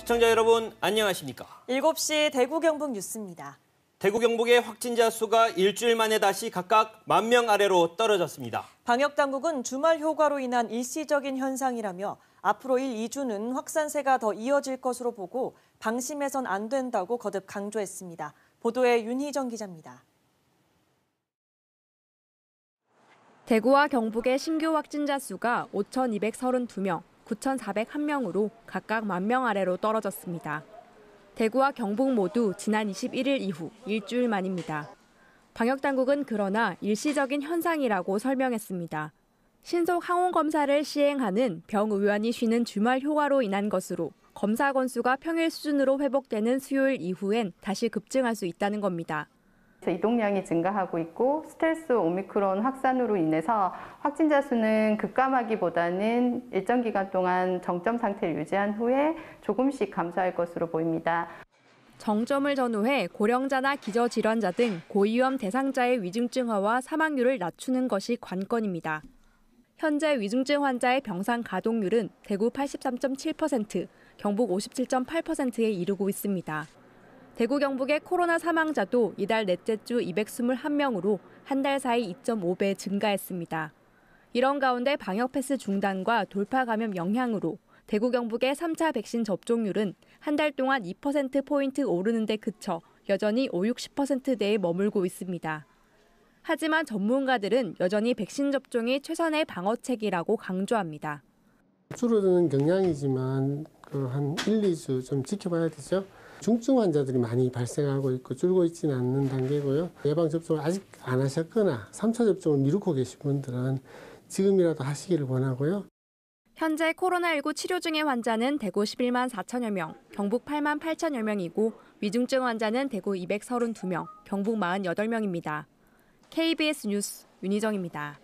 시청자 여러분 안녕하십니까? 7시 대구 경북 뉴스입니다. 대구 경북의 확진자 수가 일주일 만에 다시 각각 10,000명 아래로 떨어졌습니다. 방역당국은 주말 휴가로 인한 일시적인 현상이라며 앞으로 1-2주는 확산세가 더 이어질 것으로 보고 방심해선 안 된다고 거듭 강조했습니다. 보도에 윤희정 기자입니다. 대구와 경북의 신규 확진자 수가 5,232명, 9,401명으로 각각 10,000명 아래로 떨어졌습니다. 대구와 경북 모두 지난 21일 이후 일주일 만입니다. 방역당국은 그러나 일시적인 현상이라고 설명했습니다. 신속 항원 검사를 시행하는 병의원이 쉬는 주말 휴가로 인한 것으로 검사 건수가 평일 수준으로 회복되는 수요일 이후엔 다시 급증할 수 있다는 겁니다. 이동량이 증가하고 있고 스텔스 오미크론 확산으로 인해서 확진자 수는 급감하기보다는 일정 기간 동안 정점 상태를 유지한 후에 조금씩 감소할 것으로 보입니다. 정점을 전후해 고령자나 기저질환자 등 고위험 대상자의 위중증화와 사망률을 낮추는 것이 관건입니다. 현재 위중증 환자의 병상 가동률은 대구 83.7%, 경북 57.8%에 이르고 있습니다. 대구 경북의 코로나 사망자도 이달 넷째 주 221명으로 한 달 사이 2.5배 증가했습니다. 이런 가운데 방역 패스 중단과 돌파 감염 영향으로 대구 경북의 3차 백신 접종률은 한 달 동안 2%포인트 오르는 데 그쳐 여전히 50-60%대에 머물고 있습니다. 하지만 전문가들은 여전히 백신 접종이 최선의 방어책이라고 강조합니다. 줄어드는 경향이지만 한 1-2주 좀 지켜봐야 되죠. 중증 환자들이 많이 발생하고 있고 줄고 있지는 않는 단계고요. 예방접종을 아직 안 하셨거나 3차 접종을 미루고 계신 분들은 지금이라도 하시기를 원하고요. 현재 코로나19 치료 중의 환자는 대구 11만 4천여 명, 경북 8만 8천여 명이고 위중증 환자는 대구 232명, 경북 48명입니다. KBS 뉴스 윤희정입니다.